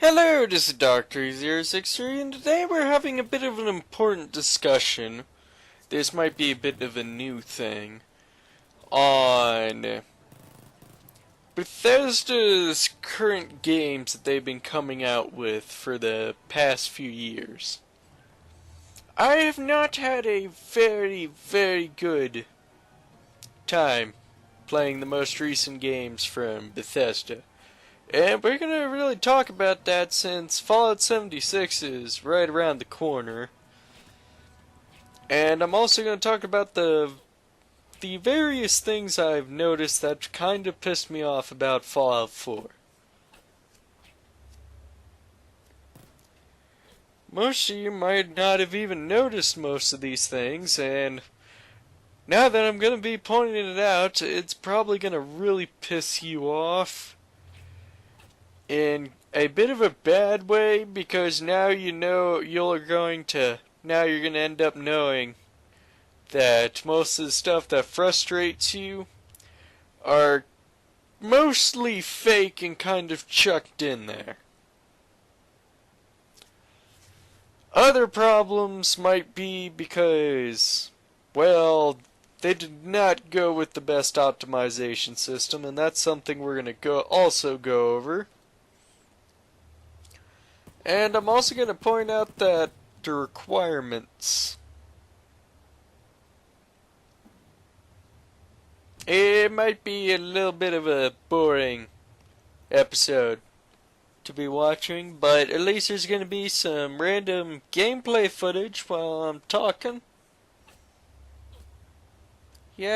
Hello, this is Dr. 063, and today we're having a bit of an important discussion. This might be a bit of a new thing on Bethesda's current games that they've been coming out with for the past few years. I have not had a very good time playing the most recent games from Bethesda. And we're gonna really talk about that since Fallout 76 is right around the corner. And I'm also gonna talk about the various things I've noticed that kind of pissed me off about Fallout 4. Most of you might not have even noticed most of these things, and now that I'm gonna be pointing it out, it's probably gonna really piss you off in a bit of a bad way, because now you know you're gonna end up knowing that most of the stuff that frustrates you are mostly fake and kind of chucked in there. Other problems might be because, well, they did not go with the best optimization system, and that's something we're going to also go over. And I'm also going to point out that the requirements, it might be a little bit of a boring episode to be watching, but at least there's going to be some random gameplay footage while I'm talking. Yay!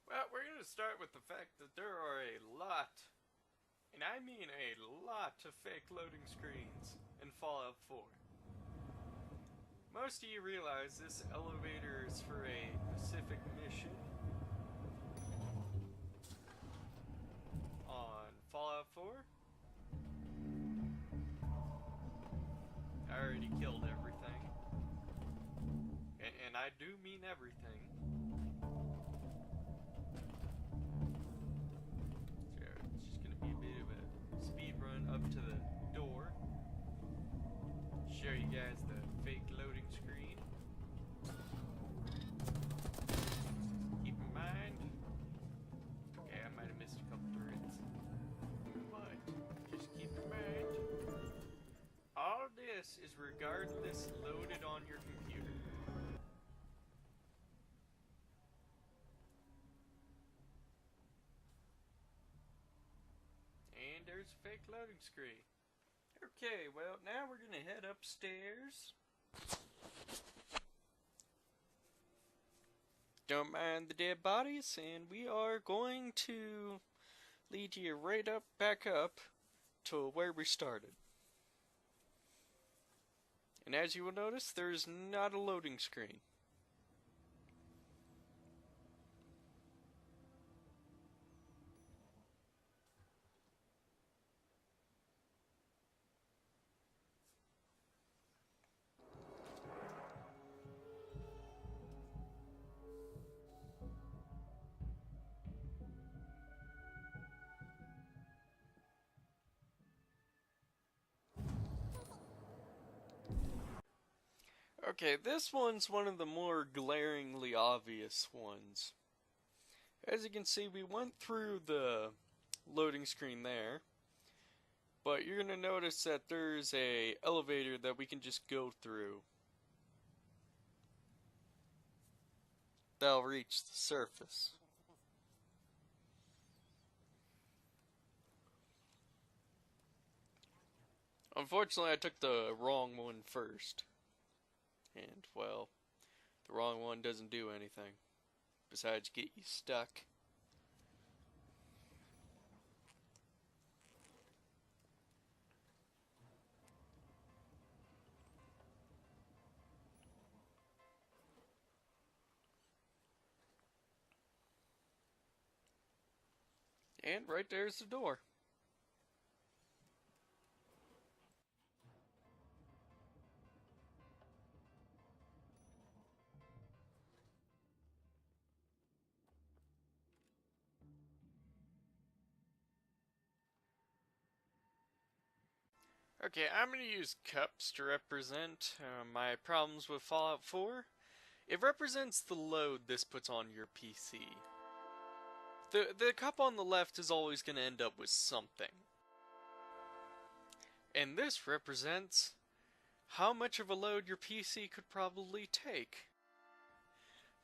Well, we're going to start with the fact that there are a lot, and I mean a lot, of fake loading screens in Fallout 4. Most of you realize this elevator is for a specific mission on Fallout 4. I already killed everything. And I do mean everything. So it's just gonna be a bit of a speed run up to the door. Show you guys the fake loading screen. Keep in mind, yeah, I might have missed a couple turrets, but just keep in mind, all this is regardless loaded on your computer. And there's a fake loading screen. Okay, well, now we're gonna head upstairs. Don't mind the dead bodies, and we are going to lead you right back up to where we started. And as you will notice, there is not a loading screen. Okay, this one's one of the more glaringly obvious ones. As you can see, we went through the loading screen there, but you're going to notice that there's a elevator that we can just go through. That'll reach the surface. Unfortunately, I took the wrong one first. And, well, the wrong one doesn't do anything besides get you stuck. And right there's the door. Okay, I'm going to use cups to represent my problems with Fallout 4. It represents the load this puts on your PC. The cup on the left is always going to end up with something. And this represents how much of a load your PC could probably take.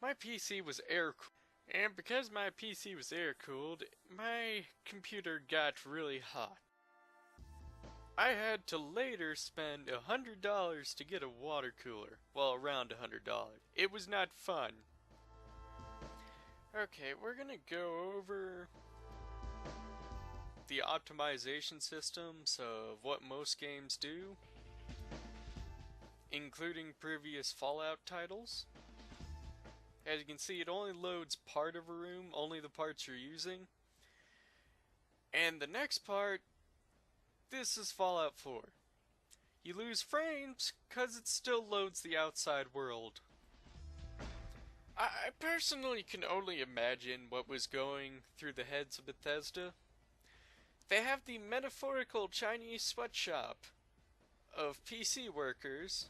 My PC was air-cooled, and because my PC was air-cooled, my computer got really hot. I had to later spend $100 to get a water cooler. Well, around $100. It was not fun. Okay, we're gonna go over the optimization systems of what most games do, including previous Fallout titles. As you can see, it only loads part of a room, only the parts you're using. And the next part, this is Fallout 4. You lose frames because it still loads the outside world. I personally can only imagine what was going through the heads of Bethesda. They have the metaphorical Chinese sweatshop of PC workers,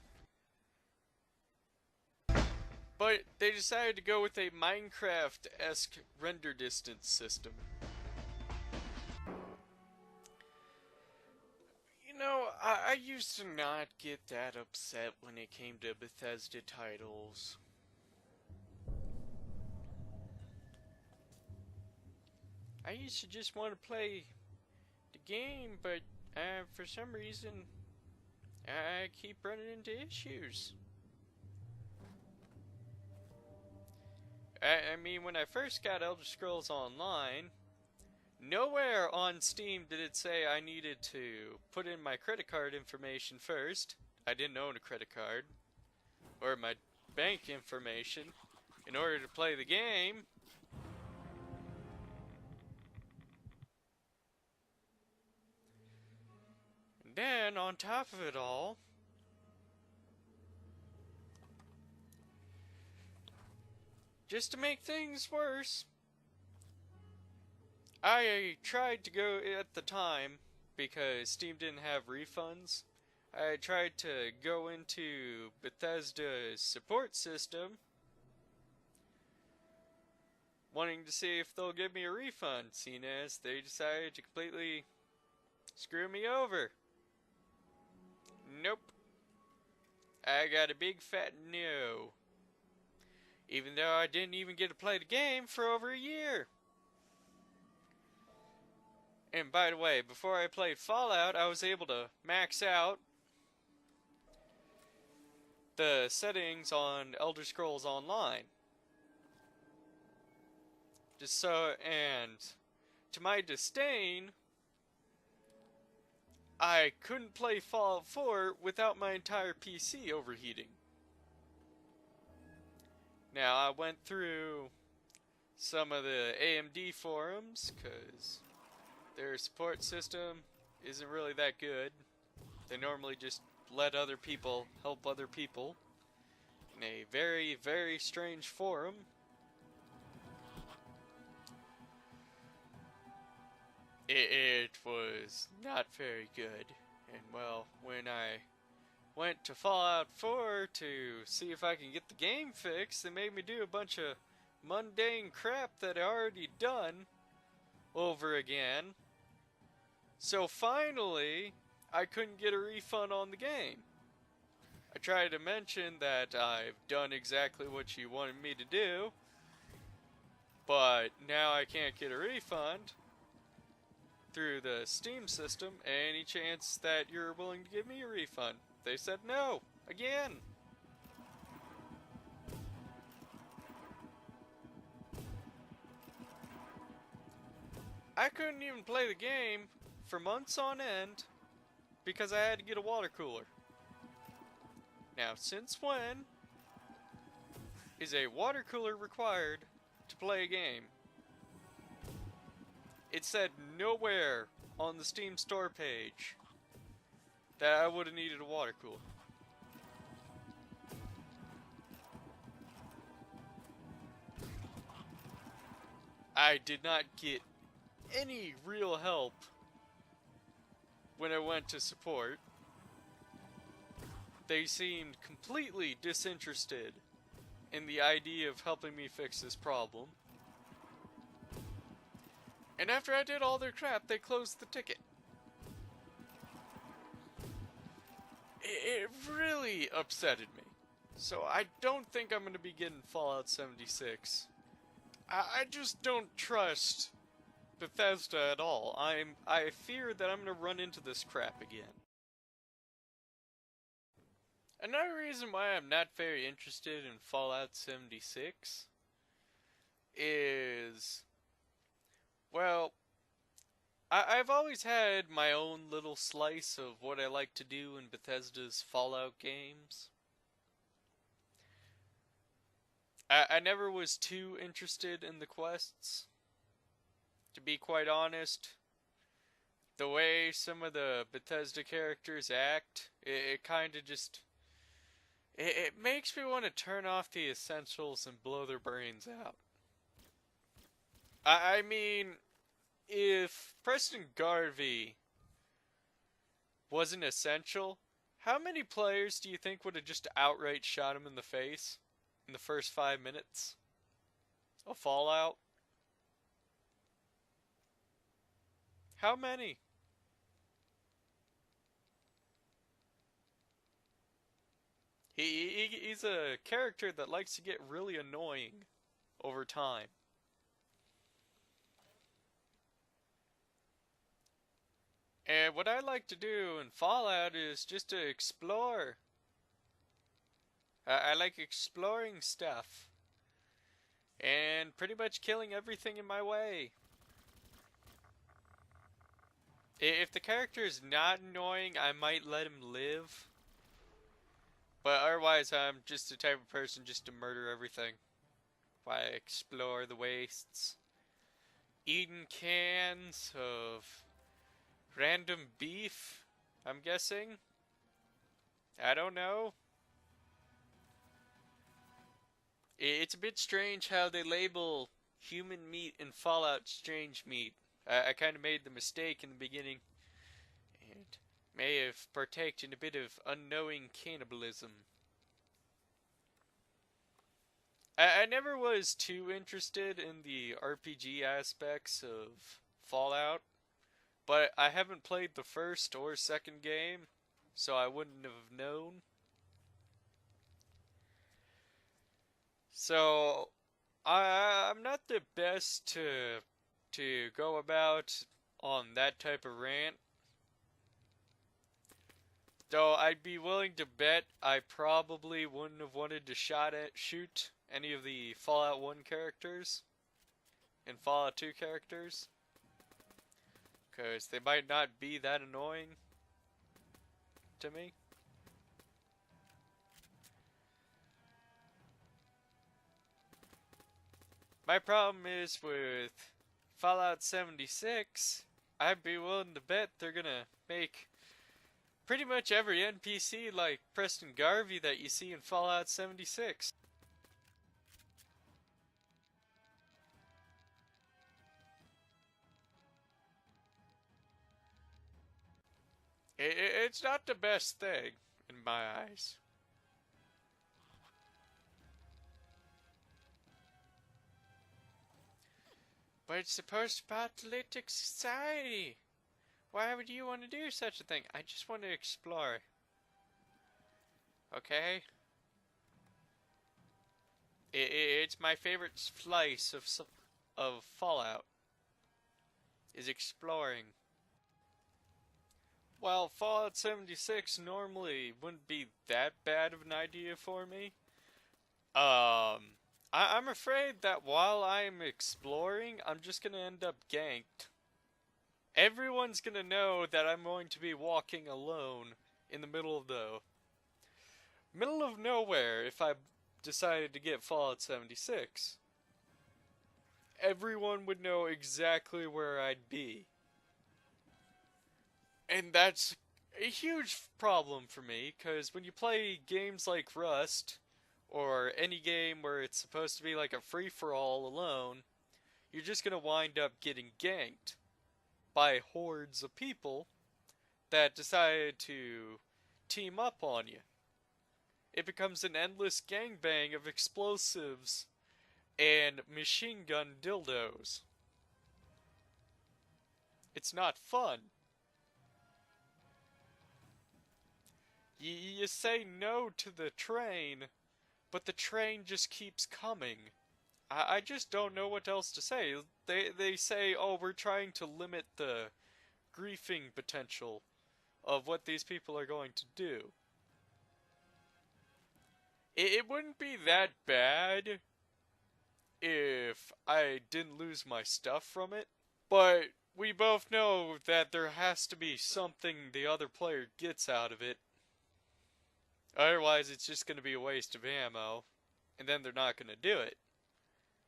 but they decided to go with a Minecraft-esque render distance system. You know, I used to not get that upset when it came to Bethesda titles. I used to just want to play the game, but for some reason, I keep running into issues. I mean, when I first got Elder Scrolls Online, nowhere on Steam did it say I needed to put in my credit card information first. I didn't own a credit card. Or my bank information in order to play the game. And then, on top of it all, just to make things worse, I tried to go at the time, because Steam didn't have refunds, I tried to go into Bethesda's support system, wanting to see if they'll give me a refund, seeing as they decided to completely screw me over. Nope. I got a big fat no. Even though I didn't even get to play the game for over a year. And by the way, before I played Fallout, I was able to max out the settings on Elder Scrolls Online. Just so, and to my disdain, I couldn't play Fallout 4 without my entire PC overheating. Now, I went through some of the AMD forums, because their support system isn't really that good. They normally just let other people help other people in a very, very strange forum. It was not very good. And well, when I went to Fallout 4 to see if I can get the game fixed, they made me do a bunch of mundane crap that I already done over again. So finally, I couldn't get a refund on the game. I tried to mention that I've done exactly what you wanted me to do, but now I can't get a refund through the Steam system. Any chance that you're willing to give me a refund? They said no, again. I couldn't even play the game for months on end because I had to get a water cooler. Now, since when is a water cooler required to play a game? It said nowhere on the Steam store page that I would have needed a water cooler. I did not get any real help when I went to support. they seemed completely disinterested in the idea of helping me fix this problem. And after I did all their crap, they closed the ticket. It really upsetted me. So I don't think I'm going to be getting Fallout 76. I just don't trust Bethesda at all. I fear that I'm going to run into this crap again. Another reason why I'm not very interested in Fallout 76 is, well, I've always had my own little slice of what I like to do in Bethesda's Fallout games. I never was too interested in the quests. To be quite honest, the way some of the Bethesda characters act, it kind of just... It makes me want to turn off the essentials and blow their brains out. I mean, if Preston Garvey wasn't essential, how many players do you think would have just outright shot him in the face in the first 5 minutes of Fallout? How many? He's a character that likes to get really annoying over time. And what I like to do in Fallout is just to explore. I like exploring stuff. And pretty much killing everything in my way. If the character is not annoying, I might let him live. But otherwise, I'm just the type of person just to murder everything. While I explore the wastes. Eating cans of random beef, I'm guessing. I don't know. It's a bit strange how they label human meat in Fallout strange meat. I kind of made the mistake in the beginning and may have partaked in a bit of unknowing cannibalism. I never was too interested in the RPG aspects of Fallout, but I haven't played the first or second game, so I wouldn't have known. So, I'm not the best to go about on that type of rant. Though I'd be willing to bet I probably wouldn't have wanted to shoot any of the Fallout 1 characters and Fallout 2 characters. Because they might not be that annoying to me. My problem is with Fallout 76, I'd be willing to bet they're gonna make pretty much every NPC like Preston Garvey that you see in Fallout 76. It's not the best thing, in my eyes. But it's supposed to apocalyptic society. Why would you want to do such a thing? I just want to explore. Okay? It's my favorite slice of Fallout. Is exploring. Well, Fallout 76 normally wouldn't be that bad of an idea for me. I'm afraid that while I'm exploring, I'm just gonna end up ganked. Everyone's gonna know that I'm going to be walking alone in the middle of nowhere if I decided to get Fallout 76. Everyone would know exactly where I'd be. And that's a huge problem for me, because when you play games like Rust, or any game where it's supposed to be like a free-for-all alone, you're just gonna wind up getting ganked by hordes of people that decide to team up on you. it becomes an endless gangbang of explosives and machine gun dildos. It's not fun. You say no to the train, but the train just keeps coming. I just don't know what else to say. They say, oh, we're trying to limit the griefing potential of what these people are going to do. It wouldn't be that bad if I didn't lose my stuff from it, but we both know that there has to be something the other player gets out of it. Otherwise, it's just going to be a waste of ammo, and then they're not going to do it.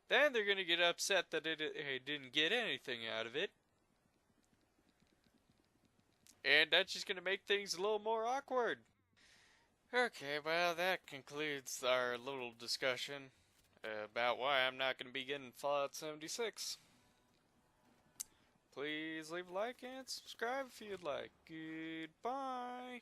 Then they're going to get upset that it didn't get anything out of it. And that's just going to make things a little more awkward. Okay, well, that concludes our little discussion about why I'm not going to be getting Fallout 76. Please leave a like and subscribe if you'd like. Goodbye.